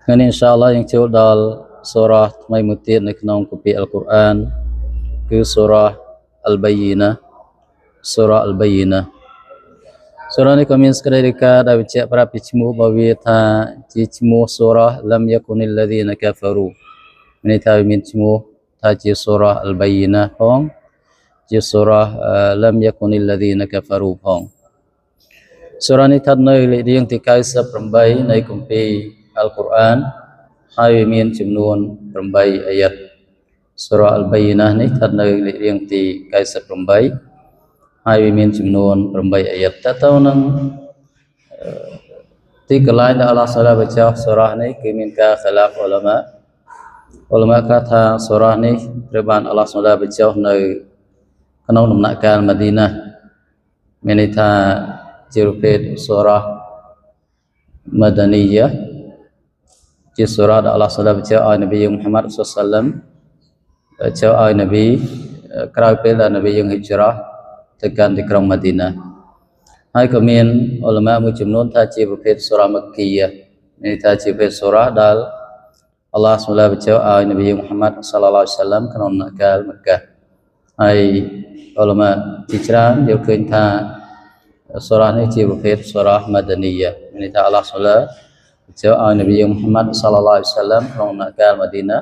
งั้นอินชาอัลลอฮ์ยังចូលដល់សូរ៉ាថ្មីមួយទៀតនៅក្នុងគម្ពីរអល់កុរអានគឺសូរ៉ាអល់បៃយីណាសូរ៉ាអល់បៃយីណាសូរ៉ានេះក៏មានសេចក្តីរាយការណ៍ដែលបញ្ជាក់ប្រាប់ពីឈ្មោះរបស់វាថាជាឈ្មោះសូរ៉ាលំយ៉ាគុនិលឡាឌីណាកាហ្វារូមានន័យថាវាមានឈ្មោះថាជាសូរ៉ាអល់បៃយីណាផងជាសូរ៉ាលំយ៉ាគុនិលឡាឌីណាកាហ្វារូផងសូរ៉ានេះស្ថិតនៅលេខរៀងទី98នៃគម្ពីរអល់កុរអានហើយមានចំនួន8អាយ៉ាត់សូរ៉ាអល់បៃយីណានេះស្ថិតនៅលេខរៀងទី98ហើយមានចំនួន8អាយ៉ាត់តទៅនឹងទីកន្លែងដែលអល់ឡោះសុឡាបញ្ចុះសូរ៉ានេះគឺមានការខិលាហ្វឧលមាខ្លះថាសូរ៉ានេះត្រូវបានអល់ឡោះសុឡាបញ្ចុះនៅក្នុងដំណាក់កាលម៉ាឌីណាមានន័យថាជាប្រភេទសូរ៉ាម៉ាដានីយ៉ាជាសូរ៉ាដែលអល់ឡោះសុឡាបញ្ចុះឲ្យនប៊ីយើងមូហាម៉ាត់សុសឡាមចុះឲ្យនប៊ីក្រោយពេលដែលនប៊ីយើងហិជ្រ៉ាទៅកាន់ទីក្រុងម៉ាឌីណាហើយក៏មានឧលមាមួយចំនួនថាជាប្រភេទសូរ៉ាមគ្គីយ៉ាមានន័យថាជាប្រភេទសូរ៉ាដែលអល់ឡោះសុឡាបញ្ចុះឲ្យនប៊ីយើងមូហាម៉ាត់សល្លឡោះអាឡៃហ៊ីវសល្លាមក្នុងដំណាក់កាលមគ្កាហើយឧលមាជាច្រើនយល់ឃើញថាសូរ៉ានេះជាប្រភេទសូរ៉ាម៉ាដានីយ៉ាមានន័យថាអល់ឡោះសុឡាបញ្ចុះឲ្យនប៊ីយើងមូហាម៉ាត់សល្លឡោះអាឡៃហ៊ីវសល្លាមក្នុងដំណាក់កាលម៉ាឌីណា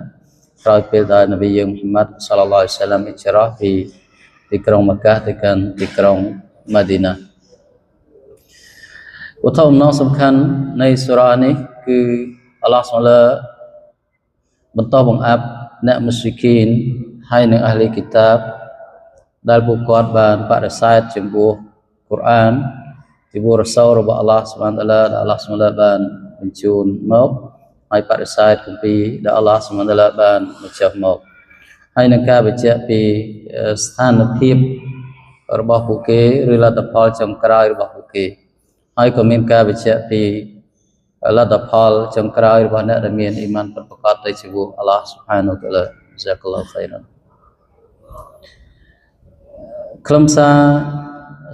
ក្រោយពេលដែលនប៊ីយើងមូហាម៉ាត់សល្លឡោះអាឡៃហ៊ីវសល្លាមហិជ្រ៉ាពីទីក្រុងមគ្កាទៅកាន់ទីក្រុងម៉ាឌីណាវត្ថុអំណងសំខាន់នៃសូរ៉ានេះគឺអល់ឡោះសុឡាបន្តបង្អាប់អ្នកមុស្រិគីនហើយនិងអះលីគីតាបដែលពួកគាត់បានបដិសេធចំពោះកុរអានចំពោះរ៉ាសូលរបស់អល់ឡោះស៊ុបហានតាឡាដែលអល់ឡោះស៊ុបហានតាឡាបានបញ្ជូនមកហើយបដិសេធគម្ពីរដែលអល់ឡោះស៊ុបហានតាឡាបានបញ្ចុះមកហើយនឹងការបញ្ជាក់ពីស្ថានភាពរបស់ពួកគេឬលទ្ធផលចុងក្រោយរបស់ពួកគេហើយក៏មានការបញ្ជាក់ពីលទ្ធផលចុងក្រោយរបស់អ្នកដែលមានអ៊ីម៉ានពិតប្រាកដទៅចំពោះអល់ឡោះស៊ុបហានតាឡាហ្សាកុលឡាហ៍ខៃរ៉ានខ្លឹមសារ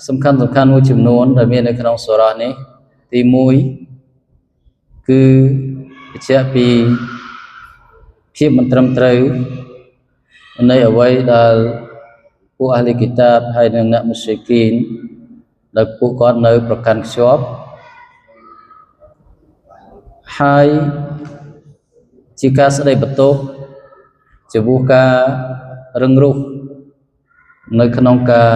សំខាន់មួយចំនួនដែលមាននៅក្នុងសូរ៉ានេះទី1គឺបញ្ជាក់ពីភាពមិនត្រឹមត្រូវនៃអ្វីដែលពួកអះលីគីតាបហើយនិងអ្នកមុស្រិគីនដែលពួកគាត់នៅប្រកាន់ខ្ជាប់ហើយជាការស្ដីបន្ទោសចំពោះការរឹងរូសនៅក្នុងការ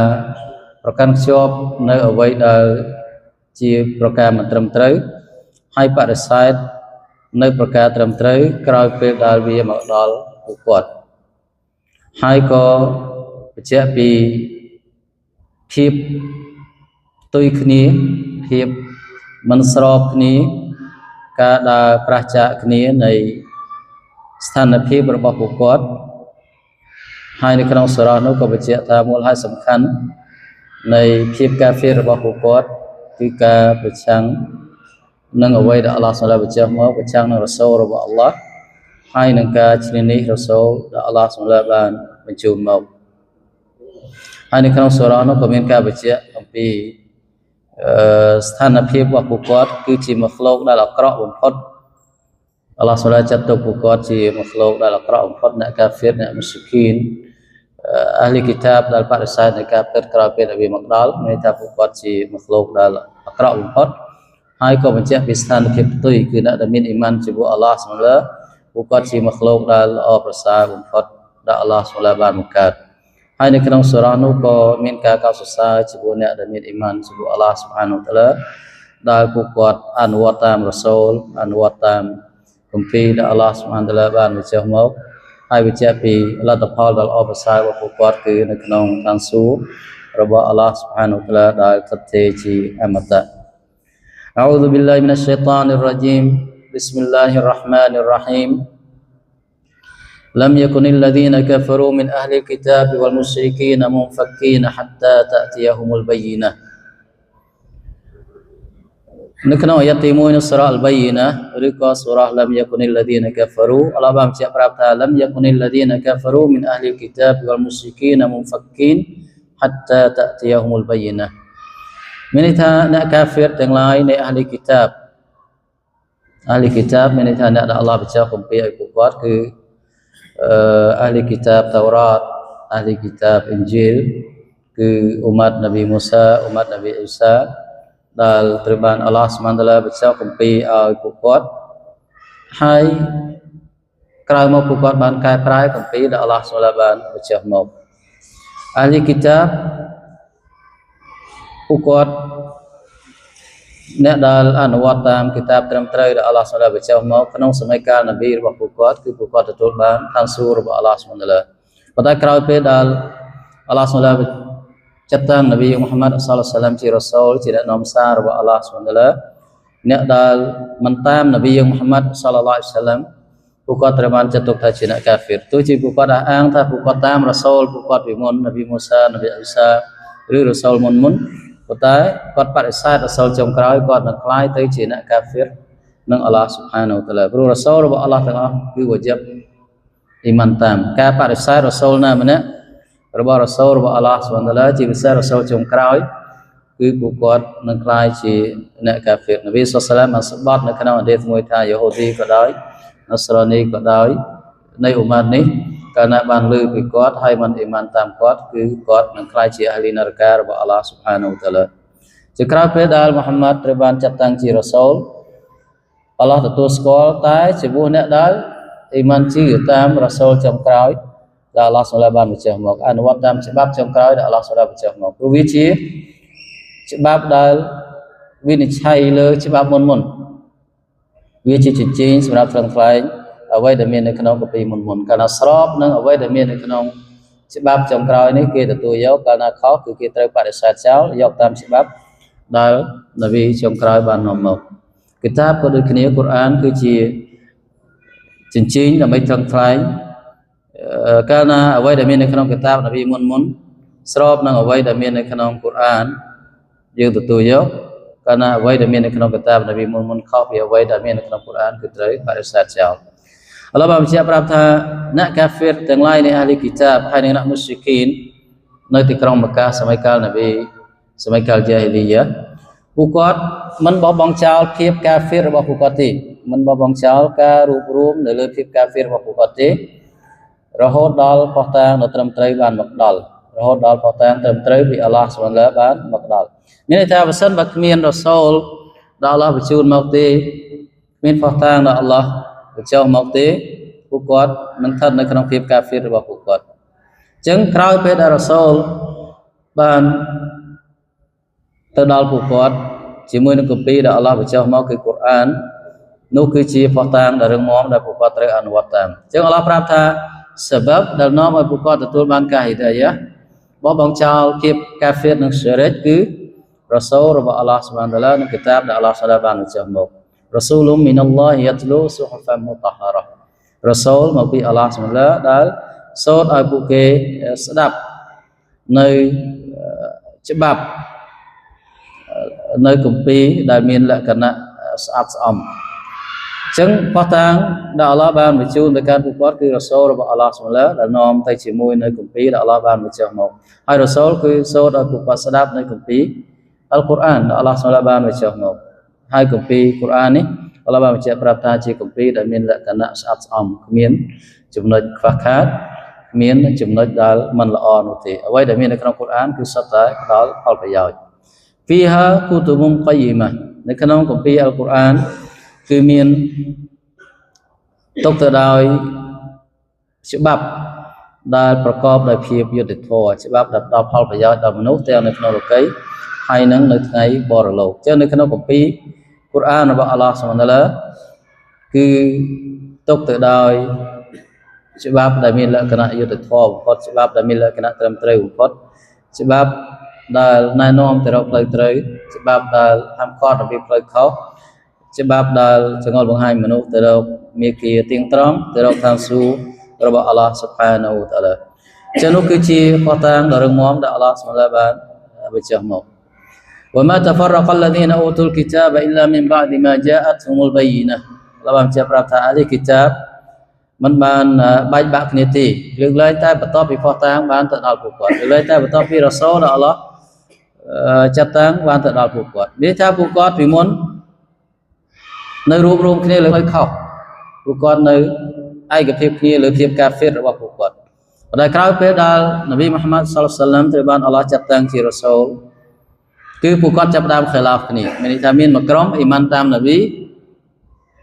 ប្រកាន់ខ្ជាប់នៅអ្វីដែលជាប្រការមិនត្រឹមត្រូវហើយបដិសេធនៅប្រការត្រឹមត្រូវក្រោយពេលដែលវាមកដល់ពួកគាត់ហើយក៏បញ្ជាក់ពីភាពផ្ទុយគ្នាភាពមិនស្របគ្នាការដើរប្រឆាចគ្នានៃស្ថានភាពរបស់ពួកគាត់ហើយនៅក្នុងសូរ៉ានោះក៏បញ្ជាក់ថាមូលហេតុសំខាន់នៃភាពកាហ្វេររបស់ពួកគាត់គឺការប្រឆាំងនឹងអ្វីដែលអល់ឡោះសុឡាបញ្ចុះមកប្រឆាំងនឹងរ៉ាសូលរបស់អល់ឡោះហើយនឹងការឈ្នានីសរ៉ាសូលដែលអល់ឡោះសុឡាបានបញ្ជូនមកហើយនៅក្នុងសូរ៉ានោះក៏មានការបញ្ជាក់អំពីស្ថានភាពរបស់ពួកគាត់គឺជាមគ្លូកដែលអាក្រក់បំផុតអល់ឡោះសុឡាចាត់ទុកពួកគាត់ជាមគ្លូកដែលអាក្រក់បំផុតអ្នកកាហ្វេរអ្នកមុស្រិគីនអះលីគីតាបដែលបដិសេធនៃការពិតក្រោយពេលដែលវាមកដល់មានថាពួកគាត់ជាមគ្លូកដែលអាក្រក់បំផុតហើយក៏បញ្ជាក់ពីស្ថានភាពផ្ទុយគឺអ្នកដែលមានអ៊ីម៉ានចំពោះអល់ឡោះសុឡាពួកគាត់ជាមគ្លូកដែលល្អប្រសើរបំផុតដែលអល់ឡោះសុឡាបានបង្កើតហើយនៅក្នុងសូរ៉ានោះក៏មានការកោតសរសើរចំពោះអ្នកដែលមានអ៊ីម៉ានចំពោះអល់ឡោះស៊ុបហានតាឡាដែលពួកគាត់អនុវត្តតាមរ៉ាសូលអនុវត្តតាមគម្ពីរដែលអល់ឡោះស៊ុបហានតាឡាបានបញ្ចុះមកហើយបញ្ជាក់ពីលទ្ធផលដ៏ល្អប្រសើររបស់ពួកគាត់គឺនៅក្នុងឋានសួគ៌របស់អល់ឡោះស៊ុបហានតាឡាដែលស្ថិតស្ថេរជាអមតៈអោឌុប៊ីលឡាហ៊ីមីនអชሸៃតានិររ៉ាជីមបិស្មិលឡាហ៊ិររ៉ាហ្មានិររ៉ាហ៊ីមلم يكن الذين كفروا من أهل الكتاب والمشركين منفكين حتى تأتيهم البينة នៅក្នុងអាយ៉ាត់ទី1នៃសូរ៉ាអល់បៃយីណាឬក៏សូរ៉ាលំយ៉ាគុនិលឡាឌីនកាហ្វារូអល់ឡោះបានបញ្ជាក់ប្រាប់ថាលំយ៉ាគុនិលឡាឌីនកាហ្វារូមីនអះលីលគីតាបវលមុស្រិគីនមុនហ្វាក់គីនហាត់តាតទីយហុមុលបៃយីណាមានន័យថាអ្នកកាហ្វេរទាំងឡាយនៃអះលីគីតាប ahli kitab មានន័យថាអ្នកដែលអល់ឡោះបញ្ចុះគម្ពីរឲ្យពួកគាត់គឺahli kitab Taurat ahli kitab Injil គឺអ៊ុម៉ាត់នប៊ីមូសាអ៊ុម៉ាត់នប៊ីអ៊ីសាដែលត្រូវបានអល់ឡោះស៊ុបហានតាឡាបញ្ចុះគម្ពីរឲ្យពួកគាត់ហើយក្រោយមកពួកគាត់បានកែប្រែគម្ពីរដែលអល់ឡោះស៊ុបហានតាឡាបានបញ្ចុះមកahli kitab ពួកគាត់អ្នកដែលអនុវត្តតាមគីតាបត្រឹមត្រូវដែលអល់ឡោះស៊ុបហានតាឡាបញ្ចុះមកក្នុងសម័យកាលនប៊ីរបស់ពួកគាត់គឺពួកគាត់ទទួលបានឋានសួគ៌របស់អល់ឡោះស៊ុបហានតាឡាប៉ុន្តែក្រោយពេលដែលអល់ឡោះស៊ុបហានតាឡាចាត់តាំងនប៊ីមូហាម៉ាត់សល្លឡោះអាឡៃហ៊ីវ៉ាសល្លាមជារ៉ូសូលជាអ្នកនាំសាររបស់អល់ឡោះស៊ុបហានតាឡាអ្នកដែលមិនតាមនប៊ីមូហាម៉ាត់សល្លឡោះអាឡៃហ៊ីវ៉ាសល្លាមពួកគាត់ត្រូវបានចាត់ទុកថាជាអ្នកកាហ្វ៊ីរទោះជាពួកគាត់អះអាងថាពួកគាត់តាមរ៉ូសូលពួកគាត់ពីមុននប៊ីមូសានប៊ីអ៊ីសាឬរ៉ូសូលមុនប៉ុន្តែគាត់បដិសេធរ៉ូសូលចុងក្រោយគាត់នឹងក្លាយទៅជាអ្នកកាហ្វ៊ីរនឹងអល់ឡោះស៊ុបហានតាឡាព្រោះរ៉ូសូលរបស់អល់ឡោះទាំងអស់គឺវ៉ាជីបអ៊ីម៉ានតាមការបដិសេធរ៉ូសូលណាម្នាក់របស់រ៉ូសូលរបស់អល់ឡោះស៊ុបហានតាឡាជាពិសេសរ៉ូសូលចុងក្រោយគឺពួកគាត់នឹងក្លាយជាអ្នកកាហ្វ៊ីរនប៊ីសល្លឡោះអាឡៃហ៊ីវ៉ាសល្លាមបានស្បត់នៅក្នុងហាឌីសមួយថាយូហូឌីក៏ដោយណាស្រានីក៏ដោយនៃអ៊ុម៉ាត់នេះកាលណាបានលើពីគាត់ហើយមិនអ៊ីម៉ានតាមគាត់គឺគាត់នឹងក្លាយជាអាលីនរការបស់អល់ឡោះស៊ុបហានតាឡាជាក្រោយពេលដែលមូហាម៉ាត់ត្រូវបានចាត់តាំងជារ៉ូសូលអល់ឡោះទទួលស្គាល់តែចំពោះអ្នកដែលអ៊ីម៉ានជឿតាមរ៉ូសូលចុងក្រោយដែលអល់ឡោះស៊ុបហានបានបញ្ចុះមកអនុវត្តតាមច្បាប់ចុងក្រោយដែលអល់ឡោះស៊ុបហានបញ្ចុះមកព្រោះវាជាច្បាប់ដែលវិនិច្ឆ័យលើច្បាប់មុនវាជាជញ្ជីងសម្រាប់ថ្លឹងថ្លែងអ្វីដែលមាននៅក្នុងកាពីមុនកាលណាស្របនឹងអ្វីដែលមាននៅក្នុងច្បាប់ចុងក្រោយនេះគេទទួលយកកាលណាខុសគឺគេត្រូវបដិសេធចោលយកតាមច្បាប់ដែលនប៊ីចុងក្រោយបាននាំមកគីតាបក៏ដូចគ្នាកូរ៉ានគឺជាជញ្ជីងដើម្បីថ្លឹងថ្លែងកាលណាអ្វីដែលមាននៅក្នុងគីតាបនប៊ីមុនស្របនឹងអ្វីដែលមាននៅក្នុងកូរ៉ានយើងទទួលយកកាលណាអ្វីដែលមាននៅក្នុងគតាបនប៊ីមុនខុសពីអ្វីដែលមាននៅក្នុងកូរ៉ានគឺត្រូវបដិសេធចោលអល់ឡោះបានបញ្ជាក់ប្រាប់ថាអ្នកកាហ្វ៊ីរទាំងឡាយនៃអាលីគីតាបហើយនិងអ្នកមុស្រិគីននៅទីក្រុងមក្កាសម័យកាលនប៊ីសម័យកាលជាហ៊ីលីយ៉ាពួកគាត់មិនបោះបង់ចោលភាពកាហ្វ៊ីររបស់ពួកគាត់ទេមិនបោះបង់ចោលការរួបរวมនៅលើភាពកាហ្វ៊ីររបស់ពួកគាត់ទេរហូតដល់ផុសតាងនៅត្រឹមត្រូវបានមកដល់រហូតដល់ផុសតាងត្រឹមត្រូវពីអល់ឡោះស៊ុបហានតាឡាបានមកដល់មានន័យថាបើសិនបើគ្មានរ៉ូសូលដែលអល់ឡោះបញ្ជូនមកទេគ្មានផុសតាងដែលអល់ឡោះបញ្ចុះមកទេពួកគាត់នឹងស្ថិតនៅក្នុងភាពកាហ្វ៊ីររបស់ពួកគាត់អញ្ចឹងក្រោយពេលដែលរ៉ូសូលបានទៅដល់ពួកគាត់ជាមួយនឹងគម្ពីរដែលអល់ឡោះបញ្ចុះមកគឺកូរ៉ាននោះគឺជាផុសតាងដែលរឹងមាំដែលពួកគាត់ត្រូវអនុវត្តតាមអញ្ចឹងអល់ឡោះប្រាប់ថាsebabដែលនាំឲ្យពួកគាត់ទទួលបានការហីដាយ៉ាបោះបង់ចោលភាពកាហ្វ៊ីរនិងស្យរិកគឺរ៉ូសូលរបស់អល់ឡោះស៊ុបហានតាឡានិងគីតាបដែលអល់ឡោះស៊ុបហានតាឡាបានបញ្ចុះមករ៉ូស៊ូលមីណាល់ឡោះយ៉ាត្លូស៊ុហហ្វាមុតហ្ហារ៉ារ៉ូសូលមកពីអល់ឡោះស៊ុបហានតាឡាដែលសូត្រឲ្យពួកគេស្ដាប់នៅច្បាប់នៅគម្ពីរដែលមានលក្ខណៈស្អាតស្អំអញ្ចឹងផុសតាងដែលអល់ឡោះបានបញ្ជូនទៅកាន់ពួកគាត់គឺរ៉ូសូលរបស់អល់ឡោះស៊ុបហានតាឡាដែលនាំទៅជាមួយនៅគម្ពីរដែលអល់ឡោះបានបញ្ចុះមកហើយរ៉ូសូលគឺសូត្រឲ្យពួកគាត់ស្ដាប់នៅគម្ពីរអល់កុរអានដែលអល់ឡោះស៊ុបហានតាឡាបានបញ្ចុះមកហើយគម្ពីរកុរអាននេះអល់ឡោះបានបញ្ជាក់ប្រាប់ថាជាគម្ពីរដែលមានលក្ខណៈស្អាតស្អំគ្មានចំណុចខ្វះខាតគ្មានចំណុចដែលមិនល្អនោះទេអ្វីដែលមាននៅក្នុងកុរអានគឺសុទ្ធតែផ្ដល់ផលប្រយោជន៍ហ្វីហាគូតុបុមកាយម៉ានៅក្នុងគម្ពីរអល់កុរអានគឺមានទុកទៅដោយច្បាប់ដែលប្រកបដោយភាពយុត្តិធម៌ច្បាប់ដែលផ្ដល់ផលប្រយោជន៍ដល់មនុស្សទាំងនៅក្នុងលោកីយ៍ហើយនិងនៅថ្ងៃបរលោកចឹងនៅក្នុងគម្ពីរកុរអានរបស់អល់ឡោះស៊ុបហានតាឡាគឺទុកទៅដោយច្បាប់ដែលមានលក្ខណៈយុត្តិធម៌បំផុតច្បាប់ដែលមានលក្ខណៈត្រឹមត្រូវបំផុតច្បាប់ដែលណែនាំទៅរកផ្លូវត្រូវច្បាប់ដែលហាមឃាត់អំពីផ្លូវខុសច្បាប់ដែលចងល់បង្ហាញមនុស្សទៅរកមេគាទៀងត្រង់ទៅរកឋានសួគ៌របស់អល់ឡោះស៊ុបហានវតាឡាចឹងនោះគឺជាផុសតាងដ៏រឹងមាំដែលអល់ឡោះស៊ុបហានតាឡាបានបញ្ចុះមកوما تفرق الذين اوتوا الكتاب الا من بعد ما جاءتهم البينه អល់ឡោះបានជាប្រាប់ថាអាលីគីតាបមិនបានបែកបាក់គ្នាទេរឿងឡើយតែបន្ទាប់ពីផុសតាងបានទៅដល់ពួកគាត់រឿងឡើយតែបន្ទាប់ពីរ៉ូសូលដល់អល់ឡោះចាត់តាំងបានទៅដល់ពួកគាត់និយាយថាពួកគាត់ពីមុន nơi rùm rùm kia là hơi khóc của con nơi ai gặp thiệp kia là thiệp cà phê rồi của con và đại khái về đó Nabi Muhammad sallallahu alaihi wasallam từ ban Allah chặt tăng chỉ Rasul cứ của con chặt đam khởi lập này mình tham miên makrom iman tam Nabi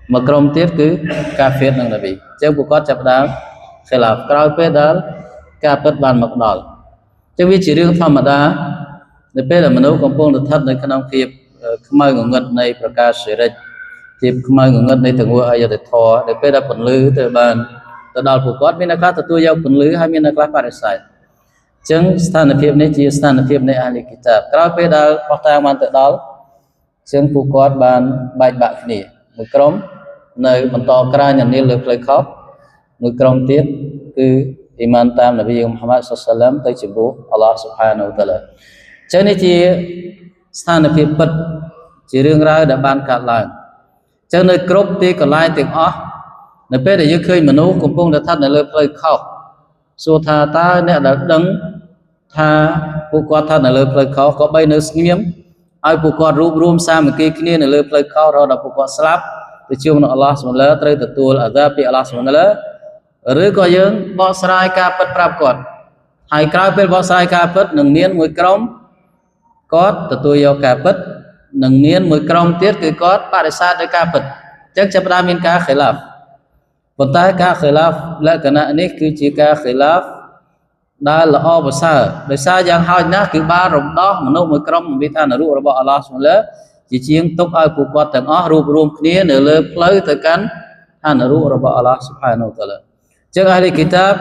makrom tiết cứ cà phê năng Nabi chứ của con chặt đam khởi lập khởi về đó cà phê ban mặc đỏ chứ vì chỉ riêng tham đa để về là mình nấu công phu được thắtในขนมthiệp khmer ngưỡng ngậtในประกาศเสรีthiệp khmer ngưỡng ngậtในถึงว่าอายะเดทอđể về làผลลือtừ ban từ đó phụ cốtมีนักตัวเยาวผลลือให้มีนักปาริสัยจึงสถานเพียบในจีสถานเพียบในอัลกิตาบกล่าวไปได้พอตามมันtừ đóจึงphụ cốt banใบบะนี่มือกรมในบรรทอกราอย่างนี้เลยเลยครบมือกรมติดคืออิมานตามนบีมุฮัมมัดศ็อลลัลลอฮุอะลัยฮิวะซัลลัมได้จิบุอัลลอฮฺ سبحانه และ تعالى จึงในจีสถานเพียบปัดจีเรื่องราวดับบานกัดลายจึงในกรบตีกับลายติงอ๋อในเป็นแต่ยังเคยมนุษย์กุมพงศ์ท่านในเลือดเลยเข้าสุธาตาเนี่ยดังท่าผู้กอดท่านในเลือดเลยเข้าก็ใบเนื้อเงียบไอ้ผู้กอดรูปรวมสามเมื่อกี้นี้ในเลือดเลยเข้าเราดับผู้กอดสลับไปเชื่อมันอัลลอฮฺสุลต่านตรัสตัวอาซาบีอัลลอฮฺสุลต่านหรือก็ยังบอกสลายการปัดปราบก่อนให้กลายเป็นบอกสลายการปัดหนึ่งเนียนมวยกรมกอดตัวยาวการปัดหนึ่งเนียนมวยกรมเตี้ยคือกอดปาริซาด้วยการปัดจักจะประดามินการขลับปัจจัยการขลับและขณะนี้คือจีการขลับได้ละอ้อภาษาโดยสายอย่างหายนะคือบารมดอกมนุษย์มวยกรมวิธานรู้ระบบอัลลอฮฺสุลต่านจีเชียงตุกเอาผู้กอดแต่งอ้อรูปรวมนี้เนื้อเลือเพลย์แต่กันท่านรู้ระบบอัลลอฮฺ سبحانه และ تعالىจึงahli kitab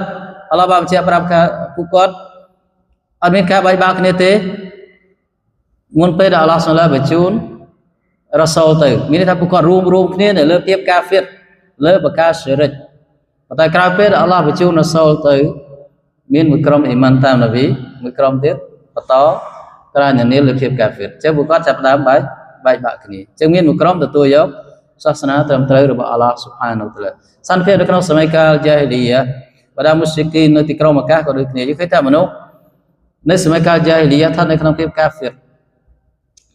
Allah baca perabka pukot amin ka bai bak ne te mun pe da Allah Subhanahu bachun rasulទៅមានថាពួកគាត់រួមគ្នានៅលើភាពកាហ្វិរលើបកាសិរិចតែក្រោយពេលAllahបញ្ជូនរ៉ាស៊ូលទៅមានមួយក្រុមអ៊ីម៉ានតាមនប៊ីមួយក្រុមទៀតបន្តក្រាញនាលើភាពកាហ្វិរចឹងពួកគាត់ចាប់ដើមបែកបាក់គ្នាចឹងមានមួយក្រុមទទួលយកសាសនាត្រឹមត្រូវរបស់ Allah Subhanahu wa Ta'ala សន្តិភាពនៅក្នុងសម័យកាលជាហ៊ីលីយ៉ាបដាមុស្លីគីននៅទីក្រុងម៉ាកាក៏ដូចគ្នាយើងឃើញថាមនុស្សនៅសម័យកាលជាហ៊ីលីយ៉ាស្ថិតនៅក្នុងភាពកាហ្វិរ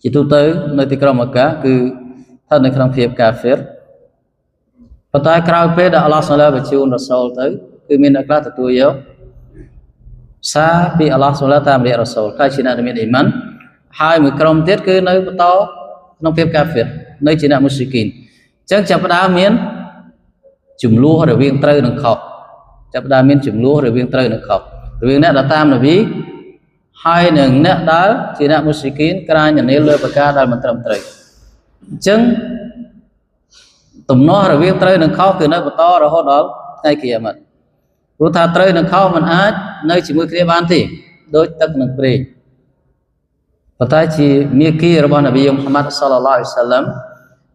ជាទូទៅនៅទីក្រុងម៉ាកាគឺស្ថិតនៅក្នុងភាពកាហ្វិរប៉ុន្តែក្រោយពេលដែលអល់ឡោះសុលឡាបញ្ជូនរ៉ាស៊ូលទៅគឺមានអ្នកខ្លះទទួលយកសារពីអល់ឡោះសុលឡាតាមរយៈរ៉ាស៊ូលខ្លះជាអ្នកមានអ៊ីម៉ានហើយមួយក្រុមទៀតគឺនៅបន្តក្នុងភាពកាហ្វិរនៅជាអ្នកមុស្លីគីនអញ្ចឹងចាប់ផ្ដើមមានចំនួនរវាងត្រូវនិងខុសចាប់ផ្ដើមមានចំនួនរវាងត្រូវនិងខុសរវាងអ្នកដែលតាមនប៊ីហើយនឹងអ្នកដែលជាអ្នកមុស្លីគីនក្រាញនាលើប្រការដែលមិនត្រឹមត្រូវអញ្ចឹងទំនាស់រវាងត្រូវនិងខុសគឺនៅបន្តរហូតដល់ថ្ងៃគីយ៉ាម៉ាត់ព្រោះថាត្រូវនិងខុសមិនអាចនៅជាមួយគ្នាបានទេដូចទឹកនិងប្រេងប៉ុន្តែជាមាគីរបស់នប៊ីមូហាម៉ាត់សល្លឡោះអាឡៃហ៊ីវ៉ាសល្លាម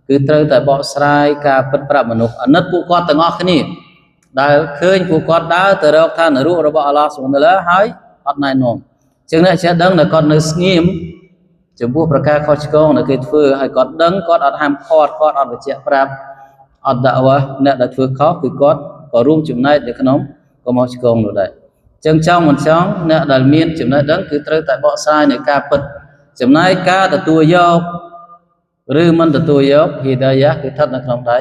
គឺត្រូវតែបកស្រាយការពិតប្រាប់មនុស្សអាណិតពួកគាត់ទាំងអស់គ្នាដែលឃើញពួកគាត់ដើរទៅរកឋាននរករបស់អល់ឡោះស៊ុបហានតាឡាហើយអត់ណែនាំចឹងអ្នកចេះដឹងតែគាត់នៅស្ងៀមចំពោះប្រការខុសឆ្គងដែលគេធ្វើហើយគាត់ដឹងគាត់អត់ហាមឃាត់គាត់អត់បញ្ជាក់ប្រាប់អត់ដាក់វ៉ាអ្នកដែលធ្វើខុសគឺគាត់ក៏រួមចំណែកនៅក្នុងកំហុសឆ្គងនោះដែរចឹងចង់មិនចង់អ្នកដែលមានចំណេះដឹងគឺត្រូវតែបកស្រាយនៅការពិតចំណែកការទទួលយកឬមិនទទួលយកហីដាយ៉ាគឺស្ថិតនៅក្នុងដៃ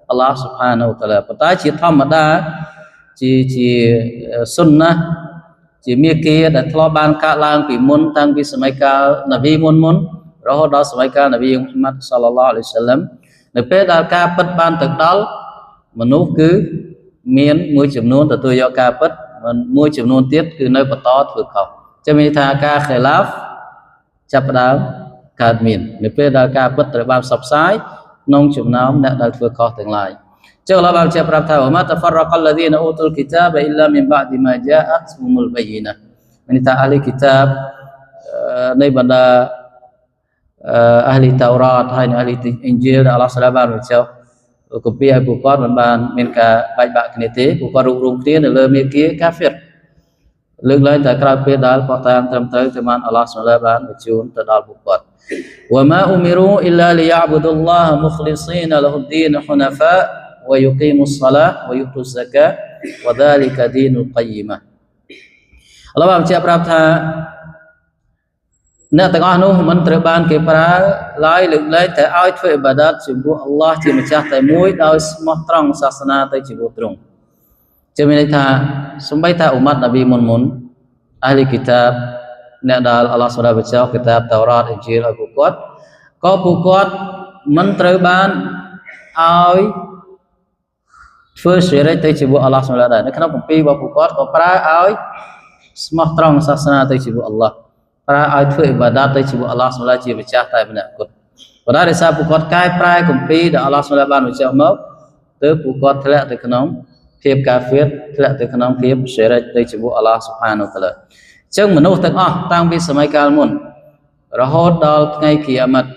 អល់ឡោះស៊ុបហានាហ៊ូវតាឡាប៉ុន្តែជាធម្មតាជាសុនណាជាមាគ៌ាដែលធ្លាប់បានកើតឡើងពីមុនតាំងពីសម័យកាលនប៊ីមុនរហូតដល់សម័យកាលនប៊ីមូហាម៉ាត់សល្លឡោះអាឡៃហ៊ីវ៉ាសល្លាមនៅពេលដែលការពិតបានទៅដល់មនុស្សគឺមានមួយចំនួនទទួលយកការពិតមួយចំនួនទៀតគឺនៅបន្តធ្វើខុសចឹងមានថាការខិលាហ្វចាប់ផ្ដើមកើតមាននៅពេលដែលការពិតត្រូវបានផ្សព្វផ្សាយក្នុងចំណោមអ្នកដែលធ្វើខុសទាំងឡាយចឹងអល់ឡោះបានជាប្រាប់ថាវ៉ាម៉ាតហ្វររកអលឡាឌីនអូតុលគីតាបអ៊ីឡាមីនបាឌីម៉ាជាអតហុមុលបៃណាមានថាអាលីគីតាបនៃបណ្ដាអាលីតៅរ៉ាតហើយអាលីអ៊ីនជីលដែលអល់ឡោះស្លាបានបញ្ចុះគម្ពីរឲ្យពួកគាត់មិនបានមានការបែកបាក់គ្នាទេពួកគាត់រួមគ្នានៅលើមាគ៌ាកាហ្វិរលើកឡើងតែក្រោយពេលដែលផុសតាមត្រឹមត្រូវទៅបានអល់ឡោះស្លាបានបញ្ជូនទៅដល់ពួកគាត់وما أمروا إلا ليعبدوا الله مخلصين له الدين حنفاء ويقيموا الصلاة ويؤتوا الزكاة وذلك دين القيمة អល់ឡោះបានបញ្ជាក់ប្រាប់ថា អ្នកទាំងអស់នោះមិនត្រូវបានគេប្រើឡើយលើកលែងតែឲ្យធ្វើអ៊ីបាដាតចំពោះអល់ឡោះជាម្ចាស់តែមួយដោយស្មោះត្រង់សាសនាទៅជាទ្រង់ជាមានន័យថាសំបីថាអ៊ុម៉ាត់នប៊ីមុនអាហ្លីគីតាបអ្នកដែលអល់ឡោះសូមបញ្ចុះគីតាបតៅរ៉ាតអ៊ីជីលឲ្យពួកគាត់ក៏ពួកគាត់មិនត្រូវបានឲ្យធ្វើសិរិចទៅជាមួយអល់ឡោះសូមដែរនៅក្នុងគម្ពីររបស់ពួកគាត់ក៏ប្រើឲ្យស្មោះត្រង់សាសនាទៅជាមួយអល់ឡោះប្រើឲ្យធ្វើអ៊ីបាដាតទៅជាមួយអល់ឡោះសូមជាម្ចាស់តែម្នាក់គត់ប៉ុន្តែដោយសារពួកគាត់កែប្រែគម្ពីរដែលអល់ឡោះសូមបានបញ្ចុះមកទើបពួកគាត់ធ្លាក់ទៅក្នុងភាពកាហ្វៀតធ្លាក់ទៅក្នុងភាពសិរិចទៅជាមួយអល់ឡោះស៊ុបហានូតាឡាអញ្ចឹងមនុស្សទាំងអស់តាំងពីសម័យកាលមុនរហូតដល់ថ្ងៃគីយ៉ាម៉ាត់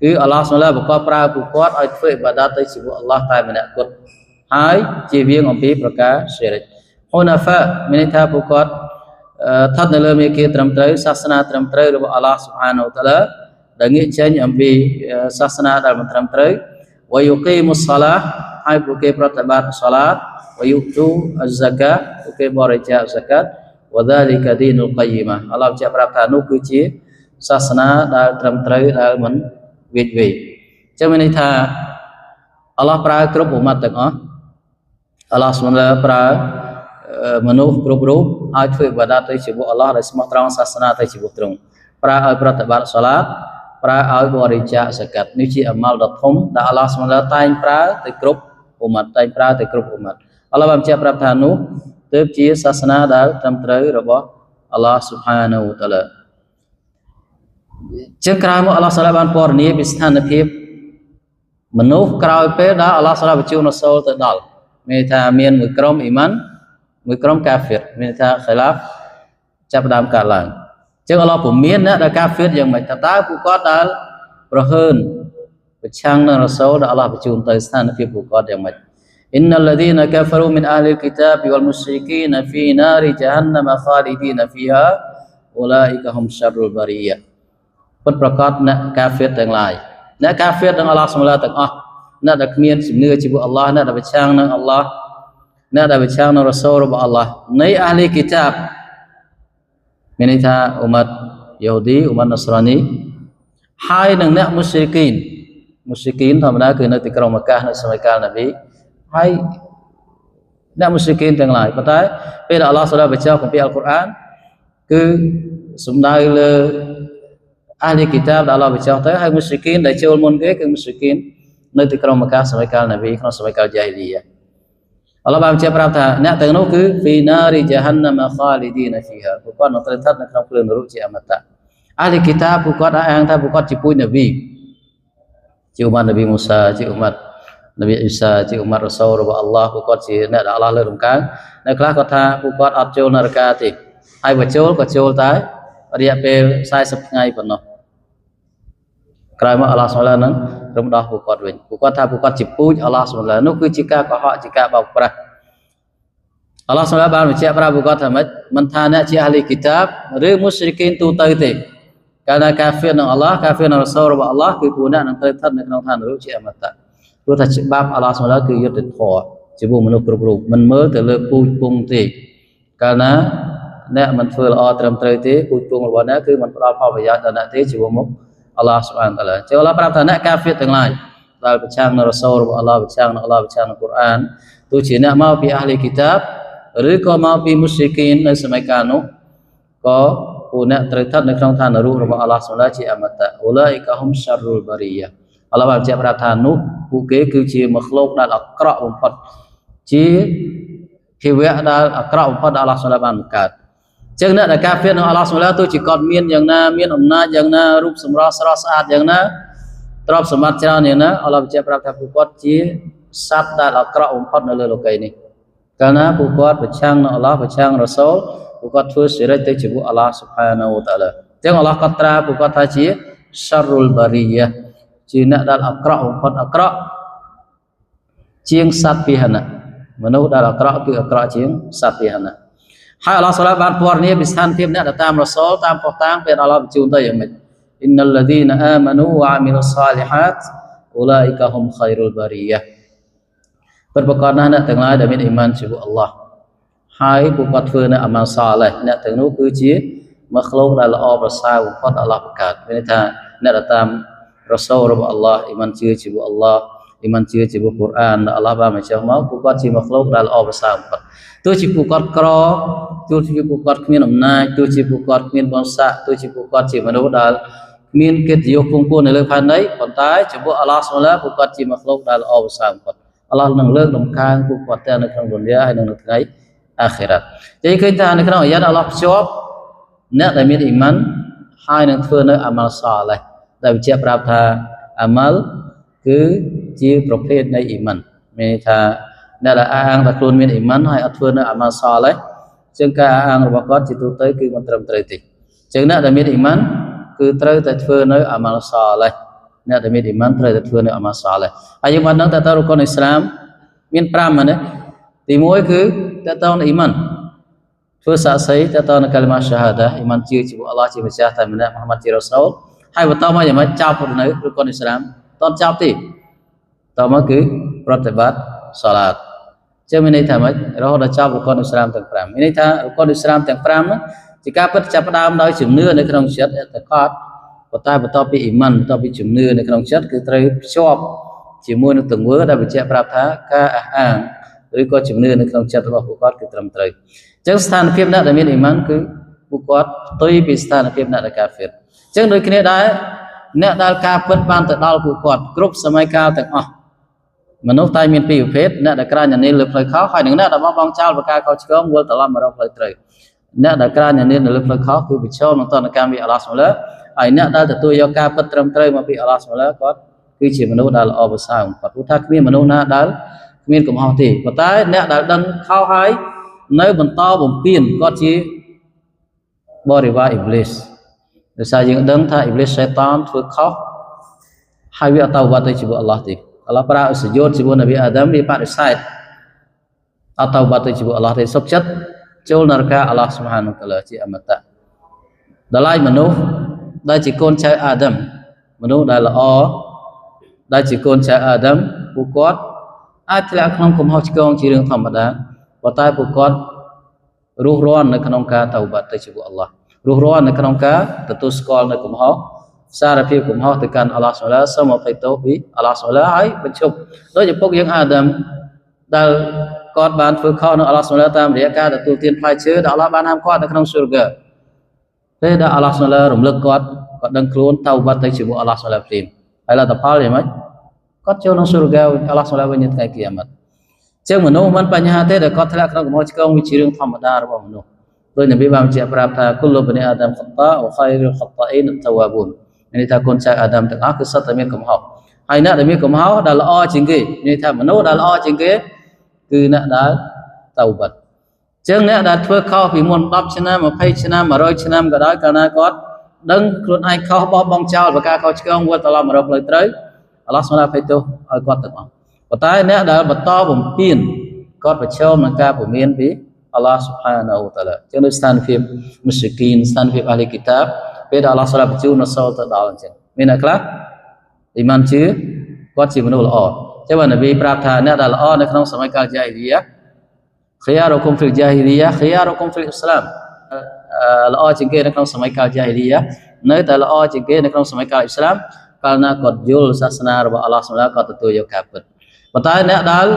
គឺអល់ឡោះសូមបង្កប់ប្រើពួកគាត់ឲ្យធ្វើអ៊ីបាដាតទៅជាមួយអល់ឡោះតែម្នាក់គត់ហើយជៀសវាងអំពីប្រការសិរិចហ៊ូណាហ្វាមានន័យថាពួកគាត់ស្ថិតនៅលើមេគាត្រឹមត្រូវសាសនាត្រឹមត្រូវរបស់អល់ឡោះស៊ុបហានូតាឡាដែលងាកចេញអំពីសាសនាដែលមិនត្រឹមត្រូវវយុគីមុសឡាហើយពួកគេប្រតិបត្តិសាឡាតវយុទូអហ្សាកាពួកគេបរិច្ចាគហ្សាកាតវដាលីកាឌីនុលកៃម៉ាអល់ឡោះជាប្រាប់ថានោះគឺជាសាសនាដែលត្រឹមត្រូវដែលមិនវេចវេចឹងមានន័យថាអល់ឡោះប្រើគ្រប់ឧម៉ាត់ទាំងអស់អល់ឡោះសូមប្រើមនុស្សគ្រប់រូបឲ្យធ្វើអ៊ីបាដាតទៅជាមួយអល់ឡោះដោយស្មោះត្រង់សាសនាទៅជាមួយទ្រង់ប្រើឲ្យប្រតិបត្តិសាឡាតប្រើឲ្យបរិច្ចាគហ្សាកាតនេះជាអាម៉ាល់ដ៏ធំដែលអល់ឡោះសូមតែងប្រើទៅគ្រប់ឧម៉ាត់តែងប្រើទៅគ្រប់ឧម៉ាត់អល់ឡោះបានបញ្ជាក់ប្រាប់ថានោះទើបជាសាសនាដែលត្រឹមត្រូវរបស់អល់ឡោះស៊ុបហានូវតាឡាជាងក្រោយមកអល់ឡោះសូមបានពណ៌នាពីស្ថានភាពមនុស្សក្រោយពេលដែលអល់ឡោះសូមបញ្ជូនរ៉ាស៊ូលទៅដល់មានថាមានមួយក្រុមអ៊ីម៉ានមួយក្រុមកាហ្វៀតមានថាខិលាហ្វចាប់ផ្ដើមកើតឡើងអញ្ចឹងអល់ឡោះពុំមានអ្នកដែលកាហ្វៀតយ៉ាងម៉េចតើពួកគាត់ដែលប្រហើនប្រឆាំងនឹងរ៉ាស៊ូលដែលអល់ឡោះបញ្ជូនទៅស្ថានភាពពួកគាត់យ៉ាងម៉េចអ៊ីនណលឡាឌីនកាហ្វរូមីនអាហ្លីលគីតាបវលមុស្រីគីនហ្វីណារីជហានមខាលីឌីនហ្វីហាអ៊ូឡាអ៊ីកាហុំសាររុលបារីយ៉ាពិតប្រកបអ្នកកាហ្វៀតទាំងឡាយអ្នកកាហ្វៀតនឹងអល់ឡោះសូមឡាទាំងអស់អ្នកដែលគ្មានជំនឿជាមួយអល់ឡោះអ្នកដែលប្រឆាំងនឹងអល់ឡោះអ្នកដែលប្រឆាំងនឹងរ៉ាស៊ូលរបស់អល់ឡោះនៃអាហ្លីគីតាបមានន័យថាឧម៉ាត់យូឌីឧម៉ាត់ណស្រានីហើយនឹងអ្នកមុស្រីគីនធម្មតាគឺនៅទីក្រុងម៉ាកាសនៅសម័យកាលនប៊ីហើយអ្នកមុស្រីគីនទាំងឡាយប៉ុន្តែពេលដែលអល់ឡោះសូមបញ្ចុះគម្ពីរអល់កុរអានគឺសំដៅលើអាហ្លីគីតាបដែលអល់ឡោះបញ្ចុះទៅហើយមុស្រីគីនដែលចូលមុនគេគឺមុស្រីគីននៅទីក្រុងម៉ាកាសសម័យកាលនប៊ីក្នុងសម័យកាលយ៉ាហ៊ីលីយ៉ាអល់ឡោះបានបញ្ជាក់ប្រាប់ថាអ្នកទាំងនោះគឺហ្វីណារីជាហានណាមខាលីឌីនហ្វីហាពួកគាត់នឹងត្រូវស្ថិតនៅក្នុងភ្លើងនរកជាអមតៈអាហ្លីគីតាបពួកគាត់អាងថាពួកគាត់ជាពូជនប៊ីជាឧម៉ាត់នប៊ីមូសាជាឧម៉ាត់នប៊ីអ៊ីសាជាឧម៉ាត់រ៉ាស៊ូលរបស់អល់ឡោះពួកគាត់ជាអ្នកដែលអល់ឡោះលើកដំកើងនៅខ្លះគាត់ថាពួកគាត់អត់ចូលនរកាទេហើយបើចូលក៏ចូលតែរយៈពេល40ថ្ងៃប៉ុណ្ណោះក្រោយមកអល់ឡោះសុបហាននឹងរំដោះពួកគាត់វិញពួកគាត់ថាពួកគាត់ជាពូជអល់ឡោះសុបហាននោះគឺជាការកុហកជាការបោកប្រាស់អល់ឡោះសុបហានបានបញ្ជាក់ប្រាប់ពួកគាត់ថាម៉េចមិនថាអ្នកជាអាហ្លីគីតាបឬមុស្រីគីនទូទៅទេកាលណាកាហ្វៀរនឹងអល់ឡោះកាហ្វៀរនឹងរ៉ាស៊ូលរបស់អល់ឡោះគឺពួកអ្នកនឹងត្រូវស្ថិតនៅក្នុងឋាននរកជាអមតៈព្រោះថាច្បាប់អល់ឡោះសុបហានគឺយុត្តិធម៌ចំពោះមនុស្សគ្រប់រូបមិនមើលទៅលើពូជពងទេកាលណាអ្នកមិនធ្វើល្អត្រឹមត្រូវទេពូជពងរបស់អ្នកគឺមិនផ្ដល់ផលប្រយោជន៍ដល់អ្នកទេចំពោះមុខអល់ឡោះស៊ុបហានតាឡាចូលអល់ឡោះប្រាប់ថាអ្នកកាហ្វៀរទាំងឡាយដែលប្រឆាំងនឹងរ៉ាស៊ូលរបស់អល់ឡោះប្រឆាំងនឹងអល់ឡោះប្រឆាំងនឹងកូរ៉ានទោះជាអ្នកមកពីអាហ្លីគីតាបឬក៏មកពីមុស្រីគីននៅសម័យកាលនោះក៏ពួកអ្នកត្រូវស្ថិតនៅក្នុងឋាននរករបស់អល់ឡោះស៊ុបហានជាអមតៈអ៊ូឡាអ៊ីកាហុំសាររុលបារីយ៉ាអល់ឡោះបានបញ្ជាក់ប្រាប់ថានោះពួកគេគឺជាមគ្លូកដែលអាក្រក់បំផុតជាភាវៈដែលអាក្រក់បំផុតដែលអល់ឡោះស៊ុបហានបានបង្កើតចឹងអ្នកដែលកាហ្វៀរនឹងអល់ឡោះស៊ុបហានទោះជាគាត់មានយ៉ាងណាមានអំណាចយ៉ាងណារូបសម្រស់ស្រស់ស្អាតយ៉ាងណាទ្រព្យសម្បត្តិច្រើនយ៉ាងណាអល់ឡោះបញ្ជាក់ប្រាប់ថាពួកគាត់ជាសត្វដែលអាក្រក់បំផុតនៅលើលោកីនេះកាលណាពួកគាត់ប្រឆាំងនឹងអល់ឡោះប្រឆាំងរ៉ាស៊ូលពួកគាត់ធ្វើសិរិចទៅជាមួយអល់ឡោះស៊ុបហានូវតាឡាចឹងអល់ឡោះកត់ត្រាពួកគាត់ថាជាសាររុលបារីយ៉ាជាអ្នកដែលអាក្រក់បំផុតអាក្រក់ជាងសត្វពាហនៈមនុស្សដែលអាក្រក់គឺអាក្រក់ជាងសត្វពាហនៈហើយអល់ឡោះសុបហានបានពណ៌នាពីស្ថានភាពអ្នកដែលតាមរ៉ាស៊ូលតាមផុសតាងពេលអល់ឡោះបញ្ជូនទៅយ៉ាងម៉េចអ៊ីនណលឡាឌីនអាម៉ានូវអាមីលស្សាលីហាតអ៊ូឡាអ៊ីកាហុំខៃរុលបារីយ៉ាពិតប្រាកដណាស់អ្នកទាំងឡាយដែលមានអ៊ីម៉ានជាមួយអល់ឡោះហើយពួកគាត់ធ្វើនៅអាម៉ាល់សាឡេះអ្នកទាំងនោះគឺជា មកលោកដែលល្អប្រសើរបំផុតអល់ឡោះបង្កើតមានន័យថាអ្នកដែលតាមរ៉ាសូលរបស់អល់ឡោះអ៊ីម៉ានជឿជាមួយអល់ឡោះអ៊ីម៉ានជឿជាមួយកូរ៉ានអល់ឡោះបានបញ្ចុះមកពួកគាត់ជាមកលោកដែលល្អប្រសើរបំផុតទោះជាពួកគាត់ក្រទោះជាពួកគាត់គ្មានអំណាចទោះជាពួកគាត់គ្មានបុណ្យស័ក្តិទោះជាពួកគាត់ជាមនុស្សដែលមានកិត្តិយសពងពួននៅលើផែនដីប៉ុន្តែចំពោះអល់ឡោះសុបហានពួកគាត់ជាមកលោកដែលល្អប្រសើរបំផុតអល់ឡោះនឹងលើកដំកើងពួកគាត់ទាំងនៅក្នុងឌុនយ៉ាហើយនិងនៅថ្ងៃអាខិរ៉ាត់ចឹងឃើញថានៅក្នុងអាយ៉ាតអល់ឡោះភ្ជាប់អ្នកដែលមានអ៊ីម៉ានហើយនឹងធ្វើនៅអាម៉ាល់សាឡេះដែលបញ្ជាក់ប្រាប់ថាអាម៉ាល់គឺជាប្រភេទនៃអ៊ីម៉ានមានន័យថាអ្នកដែលអាងថាខ្លួនមានអ៊ីម៉ានហើយអត់ធ្វើនៅអាម៉ាល់សាឡេះជាងការអាងរបស់គាត់ជាទូទៅគឺមិនត្រឹមត្រូវទេចឹងអ្នកដែលមានអ៊ីម៉ានគឺត្រូវតែធ្វើនៅអាម៉ាល់សាឡេះអ្នកដែលមានអ៊ីម៉ានត្រូវតែធ្វើនៅអាម៉ាល់សាឡេះហើយយើងបានដឹងថាតើរុកុនអ៊ីស្លាមមាន5ហ្នឹងណាទី1គឺតើតើអ៊ីម៉ានធ្វើសាក្សីតើតើកាលីម៉ាសាហាដាអ៊ីម៉ានជឿជាមួយអល់ឡោះជាម្ចាស់តែម្នាក់មូហាម៉ាត់ជារ៉ូសូលហើយបន្តមកយ៉ាងម៉េចចោលនៅរុកុនអ៊ីស្លាមតើចោលទេតមកគឺប្រតិបត្តិសាឡាតចឹងមានន័យថាម៉េចរហូតដល់ចប់រុកុនអ៊ីស្លាមទាំង5មានន័យថារុកុនអ៊ីស្លាមទាំង5ហ្នឹងជាការពិតចាប់ផ្ដើមដោយជំនឿនៅក្នុងចិត្តតែកត់ប៉ុន្តែបន្ទាប់ពីអ៊ីម៉ានបន្ទាប់ពីជំនឿនៅក្នុងចិត្តគឺត្រូវភ្ជាប់ជាមួយនឹងទង្វើដែលបញ្ជាក់ប្រាប់ថាការអះអាងឬក៏ជំនឿនៅក្នុងចិត្តរបស់ពួកគាត់គឺត្រឹមត្រូវអញ្ចឹងស្ថានភាពអ្នកដែលមានអ៊ីម៉ានគឺពួកគាត់ផ្ទុយពីស្ថានភាពអ្នកដែលកាហ្វិរអញ្ចឹងដូចគ្នាដែរអ្នកដែលការពិតបានទៅដល់ពួកគាត់គ្រប់សម័យកាលទាំងអស់មនុស្សតែមានពីរប្រភេទអ្នកដែលក្រាញញញលើផ្លូវខុសហើយនិងអ្នកដែលបោះបង់ចោលប្រការខុសឆ្គងវិលត្រឡប់មករកផ្លូវត្រូវអ្នកដែលក្រាញញញនៅលើផ្លូវខុសគឺប្រឈមនឹងតនកម្មពីអល់ឡោះសុបហានហើយអ្នកដែលទទួលយកការពិតត្រឹមត្រូវមកពីអល់ឡោះសុបហានគាត់គឺជាមនុស្សដែលល្អប្រសើរបំផុតព្រោះថាគ្មានមនុស្សណាដែលគ្មានកំហុសទេប៉ុន្តែអ្នកដែលដឹងខុសហើយនៅបន្តបំពេញគាត់ជាបរិវារអ៊ីប្លីសដោយសារយើងដឹងថាអ៊ីប្លីសសេតានធ្វើខុសហើយវាអត់តវត្តទៅជាមួយអល់ឡោះទេអល់ឡោះប្រើសយោតជាមួយនប៊ីអាដាមវាបដិសេធអត់តវត្តទៅជាមួយអល់ឡោះទេសុខចិត្តចូលនរកអល់ឡោះស៊ុបហានវតាអាឡាជាអមតៈដល់ហើយមនុស្សដែលជាកូនចៅអាដាមមនុស្សដែលល្អដែលជាកូនចៅអាដាមពួកគាត់អាចធ្លាក់ក្នុងកំហុសឆ្គងជារឿងធម្មតាប៉ុន្តែពួកគាត់រស់រាននៅក្នុងការតវត្តទៅជាមួយអល់ឡោះរស់រាននៅក្នុងការទទួលស្គាល់នៅកំហុសសារភាពកំហុសទៅកាន់អល់ឡោះសុបហានសូមអភ័យទោសពីអល់ឡោះសុបហានហើយបញ្ឈប់ដោយឪពុកយើងអាដាមដែលគាត់បានធ្វើខុសនឹងអល់ឡោះសុបហានតាមរយៈការទទួលទានផ្លែឈើដែលអល់ឡោះបានហាមគាត់នៅក្នុងស៊ុរហ្គាពេលដែលអល់ឡោះសុបហានរំលឹកគាត់ដឹងខ្លួនតវត្តទៅជាមួយអល់ឡោះសុបហានព្រាមហើយលទ្ធផលយ៉ាងម៉េចគាត់ចូលក្នុងស៊ុរហ្គាអល់ឡោះសុបហានវិញថ្ងៃគីយ៉ាម៉ាត់ចឹងមនុស្សមិនបញ្ហាទេដែលគាត់ធ្លាក់ក្នុងកំហុសឆ្គងវាជារឿងធម្មតារបស់មនុស្សដោយនប៊ីបានបញ្ជាក់ប្រាប់ថាគុលលបនីអាដាមខតាវខៃរុលខតាអ៊ីនតវ៉ាប៊ូនមានន័យថាកូនចៅអាដាមទាំងអស់គឺសុទ្ធតែមានកំហុសហើយអ្នកដែលមានកំហុសដែលល្អជាងគេមានន័យថាមនុស្សដែលល្អជាងគេគឺអ្នកដែលតវបាត់ចឹងអ្នកដែលធ្វើខុសពីមុន10ឆ្នាំ20ឆ្នាំ100ឆ្នាំក៏ដោយកាលណាគាត់ដឹងខ្លួនឯងខុសបោះបង់ចោលប្រការខុសឆ្គងវិលត្រឡប់មករកផ្លូវត្រូវអល់ឡោះសុបហានអភ័យទោសឲ្យគាត់ទាំងអស់ប៉ុន្តែអ្នកដែលបន្តបំពេញគាត់ប្រឈមនឹងការពមៀនពីអល់ឡោះស៊ុបហានវតាអាឡាចឹងនៅស្ថានភាពមុស្រិគីនស្ថានភាពអាហ្លីគីតាបពេលដែលអល់ឡោះសុបហានបញ្ជូនរ៉ាសូលទៅដល់អញ្ចឹងមានអ្នកខ្លះអ៊ីម៉ានជឿគាត់ជាមនុស្សល្អចឹងបាននប៊ីប្រាប់ថាអ្នកដែលល្អនៅក្នុងសម័យកាលជាហ៊ីលីយ៉ាខិយារុគុមហ្វិលជាហ៊ីលីយ៉ាខិយារុគុមហ្វិលអ៊ីស្លាមល្អជាងគេនៅក្នុងសម័យកាលជាហ៊ីលីយ៉ានៅតែល្អជាងគេនៅក្នុងសម័យកាលអ៊ីស្លាមកាលណាគាត់យល់សាសនារបស់អល់ឡោះសុបហានគាត់ទទួលយកការពិតប៉ុន្តែអ្នកដែល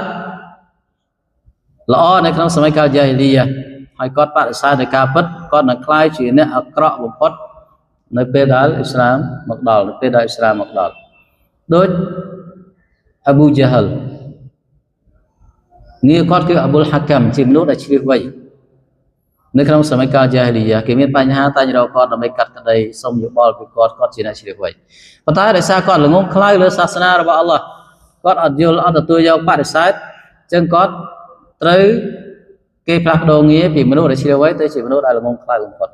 ល្អនៅក្នុងសម័យកាលជាហ៊ីលីយ៉ាហើយគាត់បដិសេធនៃការពិតគាត់នឹងក្លាយជាអ្នកអាក្រក់បំផុតនៅពេលដែលអ៊ីស្លាមមកដល់នៅពេលដែលអ៊ីស្លាមមកដល់ដូចអប៊ូជាហលងារគាត់គឺអប៊ុលហាកាំជាមនុស្សដែលឆ្លៀសវៃនៅក្នុងសម័យកាលជាហ៊ីលីយ៉ាគេមានបញ្ហាតែរកគាត់ដើម្បីកាត់ក្តីសុំយោបល់ពីគាត់ជាអ្នកឆ្លៀសវៃប៉ុន្តែដោយសារគាត់ល្ងងខ្លៅលើសាសនារបស់អល់ឡោះគាត់អត់យល់អត់ទទួលយកបដិសេធអញ្ចឹងគាត់ត្រូវគេផ្លាស់ប្ដូរងារពីមនុស្សដែលឆ្លៀសវៃទៅជាមនុស្សដែលល្ងងខ្លៅបំផុត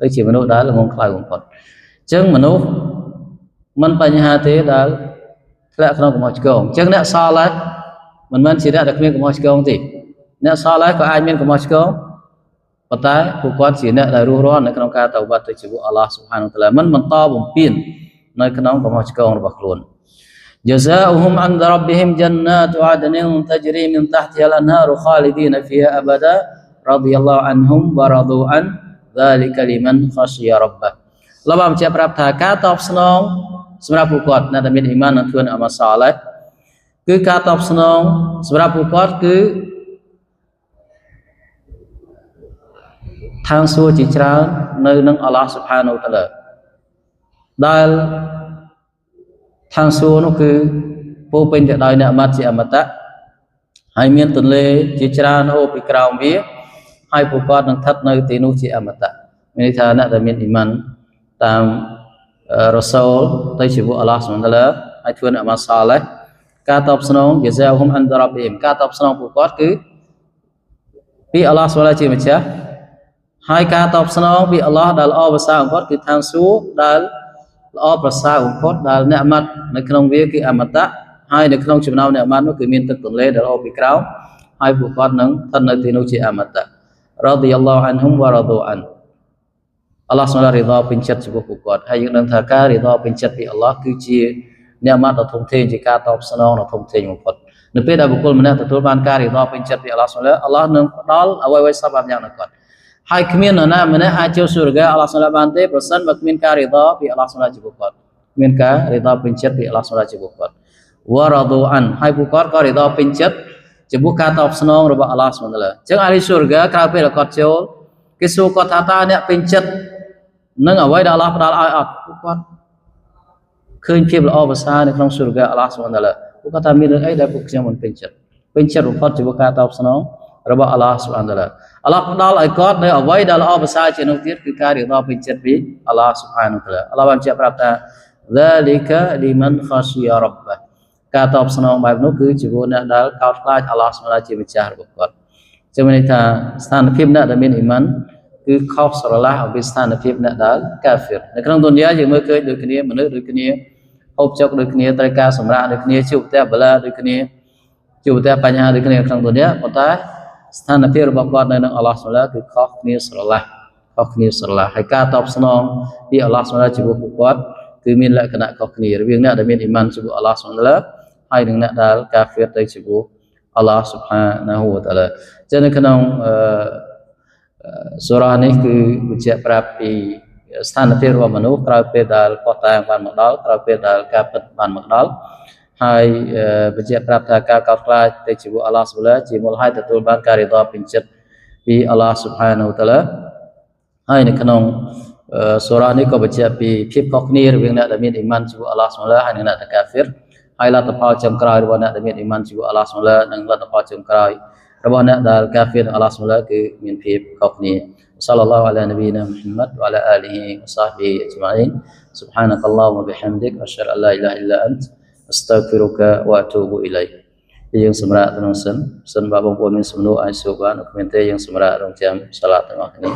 ទៅជាមនុស្សដែលល្ងងខ្លៅបំផុតអញ្ចឹងមនុស្សមិនបញ្ហាទេដែលធ្លាក់ក្នុងកំហុសឆ្គងអញ្ចឹងអ្នកសល់ហើយមិនមែនជាអ្នកដែលគ្មានកំហុសឆ្គងទេអ្នកសល់ហើយក៏អាចមានកំហុសឆ្គងប៉ុន្តែពួកគាត់ជាអ្នកដែលរស់រាននៅក្នុងការតវត្តទៅជាមួយអល់ឡោះស៊ុបហានវតាអាឡាមិនបន្តបំពេញនៅក្នុងកំហុសឆ្គងរបស់ខ្លួនجزاؤهم عند ربهم جنات عدن تجري من تحتها الأنهار خالدين فيها أبدا رضي الله عنهم ورضوا عنه ذلك لمن خشي ربه เราบังจะปรับถาการตอบสนองสำหรับผู้กอดนั่นเป็นอิมานนั่นคืออามาซาเลยคือการตอบสนองสำหรับผู้กอดคือทางสู้จิตใจในนังอัลลอฮฺ سبحانه และ تعالى ได้ทางสู้นั่นคือผู้เป็นจะได้เนื้อมัดจิอมตะให้มีตนเลจิตใจโอปิกราวมีให้ผู้กอดนั่งทัดในตีนุจิอมตะมีฐานะแต่มีอิมานตามรอซูลได้ชิบุอัลลอฮฺ سبحانه และ تعالى ให้ทวนอามาซาเลยการตอบสนองจะเจ้าหุ่มอันดรับเองการตอบสนองผู้กอดคือพี่อัลลอฮฺ سبحانه และ تعالى จะให้การตอบสนองพี่อัลลอฮฺได้ละอภาษาของเขาคือทางสู้ได้ละอภาษาของเขาได้เนื้อมัดในขนมเวียคืออมตะให้ในขนมชิมนาวเนื้อมัดนั่นคือมีตึกตุนเล่ได้ละอภิกราวให้ผู้กอดนั้นท่านในที่นู้นจีอมตะรอฎิยัลลอฮุอันฮุมวะรอฎูอันอัลลอฮฺ سبحانه และ تعالى เป็นจัดชิบุผู้กอดให้ยังนั้นถ้าการริฎอเป็นจัดพี่อัลลอฮฺคือจีเนื้อมัดเราทุ่มเทจีการตอบสนองเราทุ่มเทอยู่พอดในเพศบุคคลมันเนี่ยตัวบานการริฎอเป็นจัดพี่อัลลอฮฺ سبحانه และ تعالى อัลลอฮฺนั้นดอลเอาไว้สับแบบอย่างนั้นก่อนให้ขมิ้นนะมันเนี่ยอาจจะสุรกะอัลลอฮฺ سبحانه และ تعالى เปอร์เซ็นต์ว่าขมิ้นการริฎอพี่อัลลอฮฺ سبحانه และ تعالى บุคคลขมิ้นการริฎอเป็นจัดพี่อัลลอฮฺ سبحانه และ تعالى บุคคลวะรอฎูอันให้บุคคลก็ริฎอเป็นจัดจะบุคคลตอบสนองระบบอัลลอฮฺ سبحانه และ تعالى จึงอาริสุรกะคราวเป็นละกอดโจกิสุกอดท่าตาเนี่ยเป็นจัดนั่งเอาไว้ได้อัลลอฮฺ تعالى อัดบุคคลเคยเพียบละอภาษาในครั้งสุรกะอัลลอฮฺ سبحانه และ تعالى บุคคลทำมีเรื่องไอ้ได้บุคคลมันเป็นจัดบุคคลจะบุคคลตอบสนองระบบอัลลอฮฺ سبحانه และ تعالى อัลลอฮฺ تعالى ไอ้กอดในเอาไว้ได้ละอภาษาเช่นนี้คือการริฎอเป็นจัดบิอัลลอฮฺ سبحانه และ تعالى อัลลอฮฺบังคับปรับตา ذلك لمن خشي ربه การตอบสนองแบบนี้คือจิบุนะได้กอดคล้ายอัลลอฮฺ سبحانه และ تعالى จิตวิจารบุคคลจะไม่ได้ถ้าสถานภาพนั้นจะมีอิมันคือข้อสรุปละเอาเป็นสถานภาพนั้นได้กาฟิรในครั้งดุนยาอย่างเมื่อเคยโดยคนนี้มนุษย์โดยคนนี้พบเจ้าโดยคนนี้ตรการสมระโดยคนนี้ชิวแต่เบลาโดยคนนี้ชิวแต่ปัญหาโดยคนนี้ครั้งดุนยาพอตาสถานภาพระบบกอดในนังอัลลอฮฺ سبحانه และ تعالى คือข้อนี้สรุปละข้อนี้สรุปละให้การตอบสนองที่อัลลอฮฺ سبحانه และ تعالى จิบุบุคคลคือมีลักษณะข้อนี้เรื่องนี้จะมีอิมันจิบุอัลลอฮฺ سبحانه และ تعالى ให้หนึ่งนักดาลกาฟิรได้จิบุอัลลอฮฺ سبحانه และ تعالى จะในขณะสุรานี้คือวิจัยปราบปีสถานที่รวมมนุษย์กลายเป็นดาลก่อตั้งบ้านมักดาลกลายเป็นดาลการปิดบ้านมักดาลให้วิจัยปราบทางการก่อตั้งได้จิบุอัลลอฮฺ سبحانه และ تعالى จิบุให้ตัวบ้านการริฎอเป็นจัดปีอัลลอฮฺ سبحانه และ تعالى ให้ในขณะสุรานี้ก็วิจัยปีพิบข้อนี้เรื่องนั้นจะมีอิมันจิบุอัลลอฮฺ سبحانه และ ให้ในนักกาฟิรให้ลัทธิพาจำกรายระบบนั้นจะมีอิมันจิบุอัลลอฮฺ سبحانه และ นั่งลัทธิพาจำกรายระบบนั้นดาลกาฟิรอัลลอฮฺ سبحانه และ คือมีพิบข้อนี้ صلى الله على نبينا محمد وعلى آله وصحبه أجمعين سبحانك اللهم وبحمدك أشهد أن لا إله إلا أنت أستغفرك وأتوب إليك យើងសម្រាប់ទាំងសិនបបងប្អូនមានសំណួរអាចសួរបាននៅក្នុងមេរៀនយើងសម្រាប់រងចាំសាឡាទាំងអស់គ្នា